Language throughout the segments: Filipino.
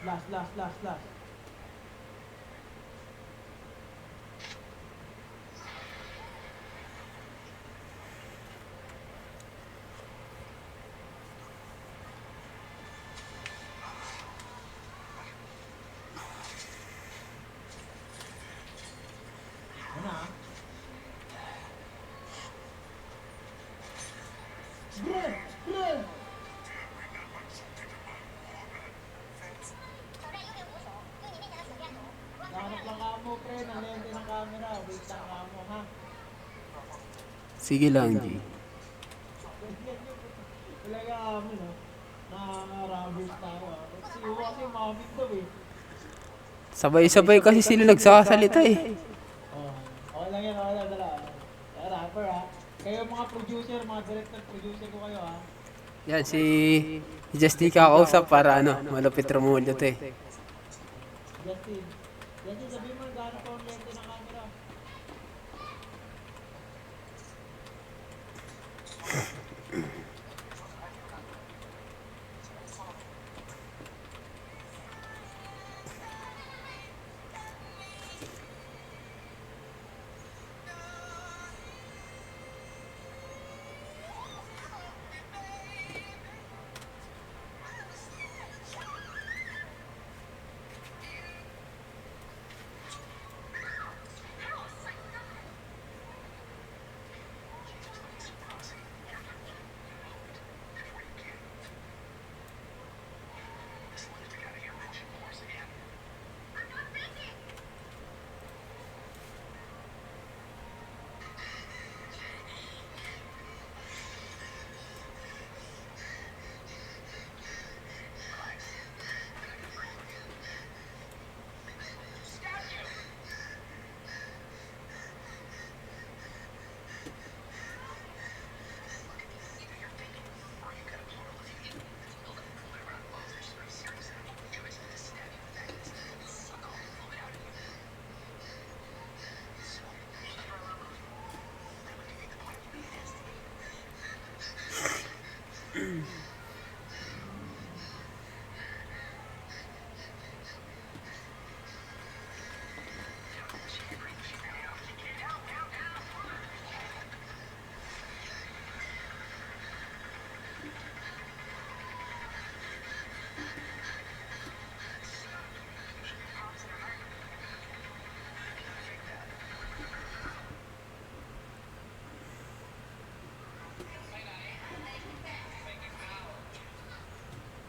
Last. Ano ah? Bro! Nahanap lang ka mo, pre, ng lente ng camera. Wait lang ka mo, ha? Sige lang, G. Talaga kami, no? Nakaka-rubber tayo, ha? Kasi umamit daw, eh. Sabay-sabay kasi sila nagsasalita eh. Oh, okay lang yan, okay lang, dala. Kaya rapper, ha? Kayo mga producer, mga director, producer ko kayo, ha? Yan, si Justin kakausap para malupit Romulo to eh. Justin. Justin, sabihin mo, gano'n pa ang lente ng camera.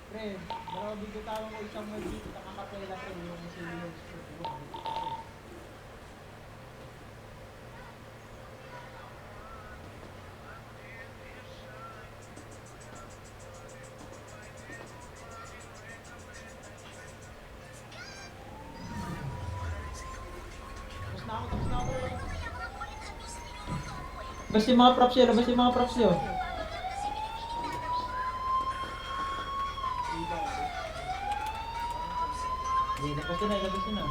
Pre, dalawa bibitawan ko isang magic, nakakapela pre, yung serious. Tapos na ako, pre. Basta yung mga props yun, basta yung mga props yun. Hindi, labas na.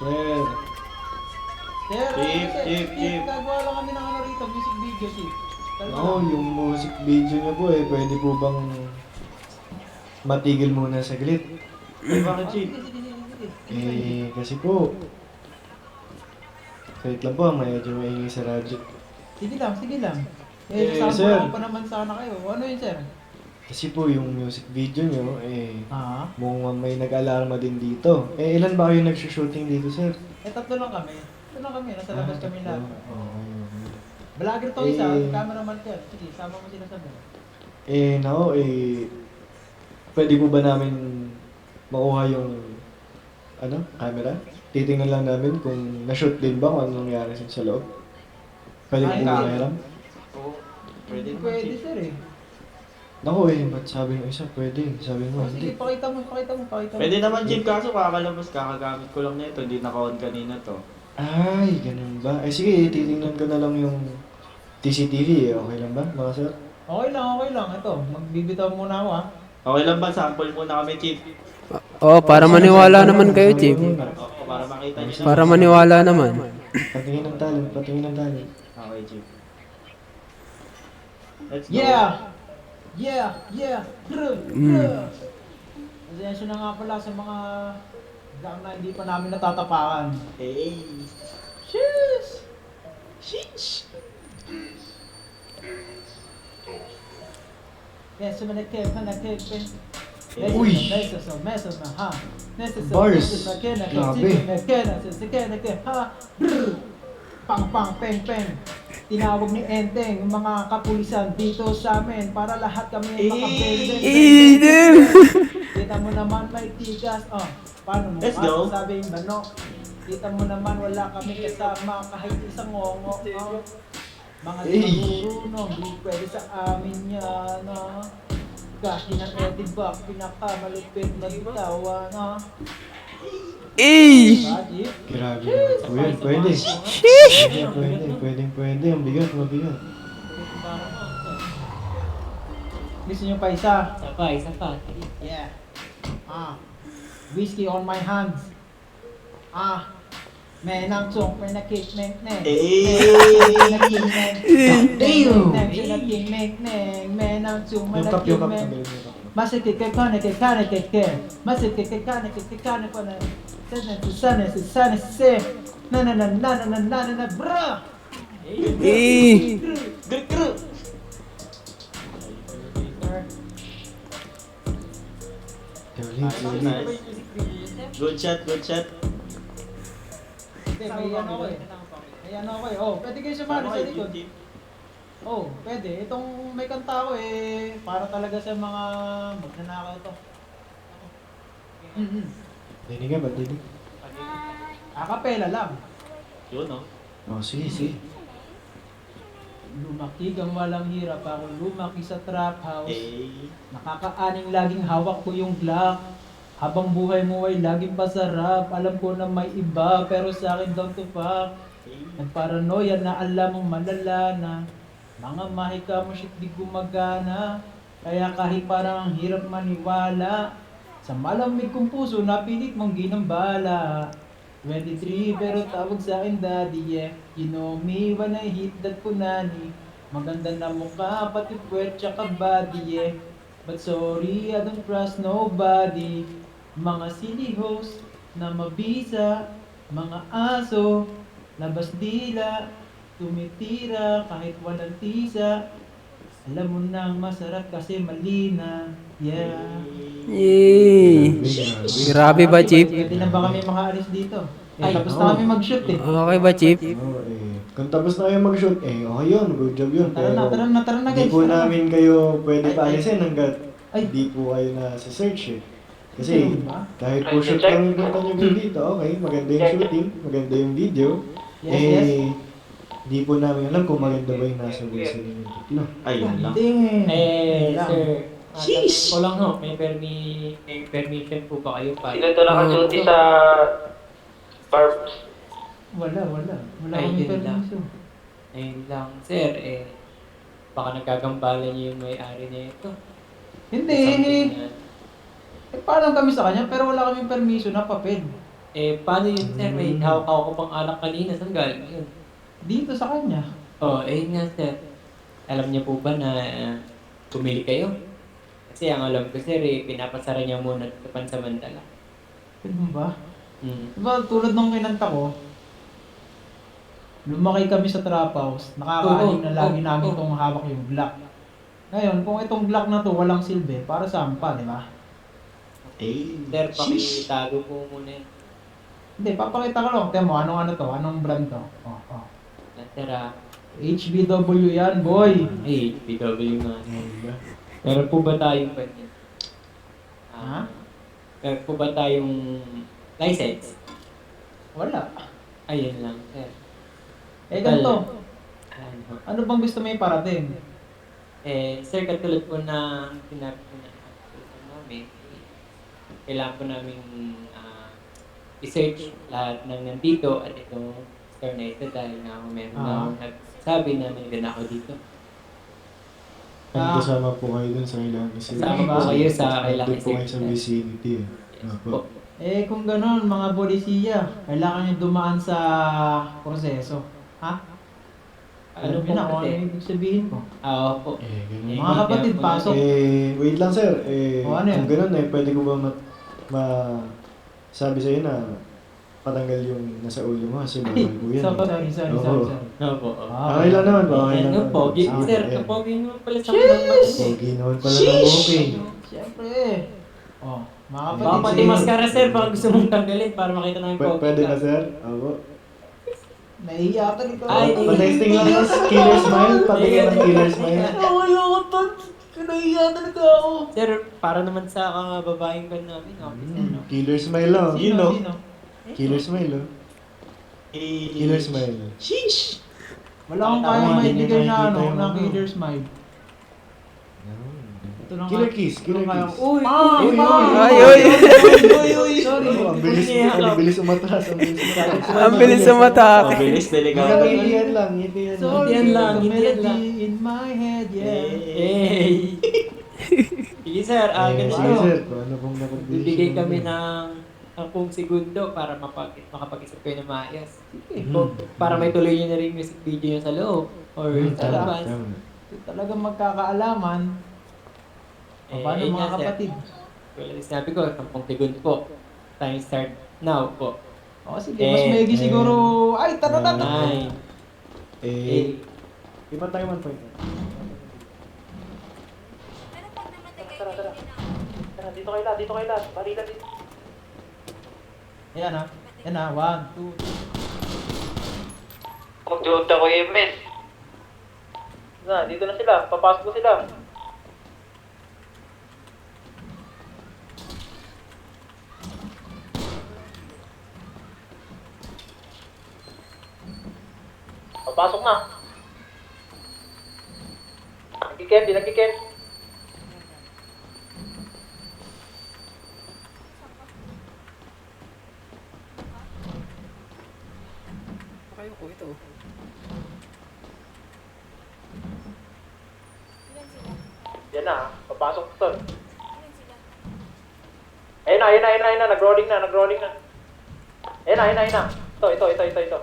Sir, Sir, Chief. gagawa lang kami ng rito, music video, Chief. ako, yung music video niyo po pwede po bang matigil muna saglit? Eh, bakit, Chief? Kasi po, wait lang po, medyo maingay sa radyo. Sige lang. Sir. Sasama pa naman sana kayo. Ano yun, sir? Kasi po, yung music video niyo, Ah? mukhang may nag-alarma din dito. Ilan ba kayo nagsushooting dito, sir? Tatlo lang kami. Nasa labas kami lahat. Oo. Vlogger to isa, cameraman ka. Sige, sama mo sila sa mo. Nako, pwede po ba namin makuha yung, camera? Titingnan lang namin kung na-shoot din ba kung ano nangyari sa loob. Pwede po ba mahiram? Oo, pwede naman, Pwede, Chief. sir eh. Naku ba't sabi ng isa pwede, sabi mo Sige, hindi. pakita mo. Pwede naman, Chief, kaso kakalabas, kakagamit ko lang nito, hindi naka-on kanina to. Ay, ganun ba? Sige, titingnan ko na lang yung CCTV okay lang ba mga sir? Okay lang. Ito, magbibitaw muna ako, ha. Okay lang ba, sample muna kami, Chief? Oo, para maniwala naman kayo, Chief. Oo, para makita niyo na. Para maniwala naman. Patingin ng talent. Okay, Chief. Let's go. Yeah! Brr! Pasensya na nga pala sa mga gang na hindi pa namin natatapakan. Hey! Sheesh! Sheesh! Yes, manakip, Uy! Bars. Grabe. Pang pang peng peng. Tinawag ni Enteng yung mga kapulisan dito sa amin para lahat kami makabendeng. Kita mo naman may tigas. Oh, paano mo Let's go. masasabing bano? Kita mo naman wala kami kasama kahit isang ngongo. Oh. Mga tinurunong, di pwede sa amin yan. Oh. Kasi ng Edibak, pinakamalupit na bitawan. Oh. Baji? Grabe. Pwede. Pwede. Ang bigat, mabigat. Gusto nyo pa isa? Isa pa. Yeah. Whiskey on my hands. Menang chong, menakik, mek, nek. Menakik, mek. Menakik, mek, nek. Menang chong, Yung menakik, cup, yung cup. mek. Tanggalin mo yung cup. Masakit kay kane kay kane kay ke. Masakit kay kane ko na. Sana na bra. Gru! Nice. Good shot. Hindi, may ano ko eh. May ano ko eh. Oh, pwede kayo sumali sa likod. Oh, pwede. Itong may kanta ko eh, para talaga sa mga magnanakaw to. Dinig ka ba? Dinig? Akapela lang. Yun, no? Oh, sige. Lumaki kang walang hirap ako lumaki sa trap house. Hey! Nakakaaning laging hawak ko yung Glock. Habang buhay mo ay laging pasarap. Alam ko na may iba pero sa akin don't to fuck. Nagparanoia na alam mong malala na mga mahika mo shit di gumagana. Kaya kahit parang ang hirap maniwala, sa malamig kong puso napilit mong ginambala. 23 pero tawag sa akin daddy, yeah. You know me when I hit that punani. Maganda na mukha pati puwet tsaka body, yeah. But sorry, I don't trust nobody. Mga silly host na mabisa, mga aso, labas dila, tumitira kahit walang tisa. Alam mo nang masarap kasi malina, yeah. Yay! Grabe ba, Chief? Pwede na ba kami makaalis dito? Ay, Tapos na kami mag-shoot eh. Okay ba, Chief? Oh, kung tapos na kayo mag-shoot, okay yun. Good job yun. Tara na Hindi guys. po Tara na. namin kayo pwede Ay, paalisin hanggat ay. hindi po kayo na sa search eh. Kasi Ganun ba? kahit po shoot lang yung punta nyo dito, okay, maganda yung shooting, maganda yung video. Yes. Di po namin alam kung maganda ba yung nasa bulsa ninyo. No? Ayun lang. Sir. Sheesh! Ko lang no, may permission po ba kayo pa? Sino to naka-duty sa Barbs? Wala Ay, kami yun lang. permission. Ayun lang, sir, baka nagkagambala niyo yung may-ari na ito. Hindi. Something na- Paalam kami sa kanya pero wala kaming permission na papel. paano yun, sir? May hawak ko pang alak kanina, saan galing yun? Dito sa kanya. Ayun nga, sir. Alam niyo po ba na pumili kayo? Kasi ang alam ko, sir, pinapasara niya muna sa pansamantala. Ganun ba? Hmm. Diba tulad nung kinanta ko, lumaki kami sa trap house, nakakaalim na lagi namin itong hawak yung Glock. Ngayon, kung itong Glock na to walang silbi, para saan pa, di ba? Sir, pakitago po muna yun. Hindi, papakita ko lang. Tiyan mo, anong anong brand to? Sir, HBW yan, boy! PW nga. Meron po ba tayong ganyan? Ha? Meron po ba tayong license? Wala. Ayun lang, sir. Ganito. Ano? Ano bang gusto mo iparating? Sir, katulad po na sinabi ko na namin, kailangan po namin i-search lahat ng nandito at itong store na ito dahil nga meron na nagsabi na nandun ako dito. Kasama po kayo dun sa kailangan kasi. Kasama po kayo sa kailangan Doon po kayo sa vicinity. Opo. Kung ganun, mga polisiya, kailangan nyo dumaan sa proseso. Ha? Ano po na kung ano kasi? yung ibig sabihin ko. Oo po. Ganun. Mga kapatid, pasok. Wait lang sir. O, ano yan? Kung ganun pwede ko ba sabi sa'yo na patanggal yung nasa ulo mo kasi bawal po yan. Sorry. Oo. Opo. Okay lang naman, okay lang Ano naman. po, Sige, sir, ayan. kapogi mo pala sa mga matindi. Pogi naman pala ng okay. Siyempre. Oh, mga kapatid. Baka pati mascara sir, baka gusto mong tanggalin para makita namin pogi Pwede ka. na sir? Opo. Nahihiya ka nito. Ay, Pa-testing lang yung killer smile, patingin ng killer smile. Ayoko to. Nahihiya talaga ako. Sir, para naman sa babaeng kan namin, okay sir, no? Killer smile lang. Yun, no? Sino? Killer smile, oh. Killer smile. Sheesh! Wala akong Tama, kaya hindi maibigay na nakikita ano, yung na ano. killer smile. Ito na nga. Killer kiss, killer Ito na kiss. Uy, Ah, uy, ay, uy. Sorry. Oh, ang bilis, ang bilis umatras, ang bilis umatras. Ang bilis umatake. Mabilis, delikado. Ngitian lang, ngitian lang. Sorry, Ngitian lang, the ngitian lang. melody in my head, yeah. Hey! Sige sir, Sige ganito. sir, kung ano pong napagbigay. Bibigay kami ng 10 segundo para makapag-isip kayo ng maayos. O, para may tuloy nyo na rin yung music video nyo sa loob or sa tama, labas. Talagang magkakaalaman. Paano yun mga nga, sir. kapatid? Tulad na sinabi ko, 10 segundo po. Time start now po. O sige, mas maigi siguro. Ay, tara. 9, Eh, 8, iba tayo 1 point. Tara, dito kayo lahat. Barilan dito. Ayan ha. Yan ha. 1, 2, 3. Mag-joke ako yung men. Dito na sila. Papasok ko sila. Papasok na. Nagkikem. Kayo ko ito. Yan na. Papasok to. Ayun na. Nag-rolling na. Ayun na. Ito.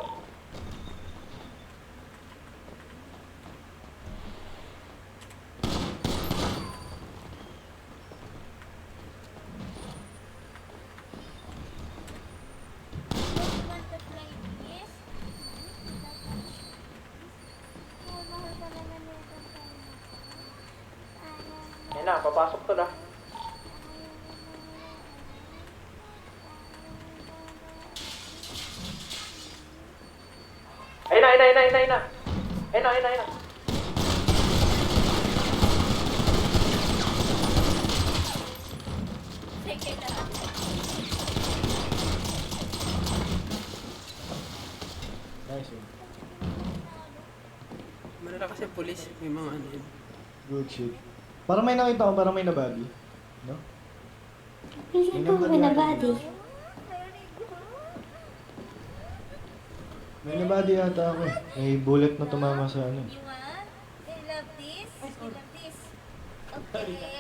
Ayun na. Papasok to na. Ayun na. Ayun na. Nice one. Malala kasi pulis. May mga ano yun. Good shit. Parang may nakita ko, parang may nabali. No? Feeling ko binabati. May nabali yata ako eh. May bullet na tumama sa ano. You want? I love this. I love this. Okay.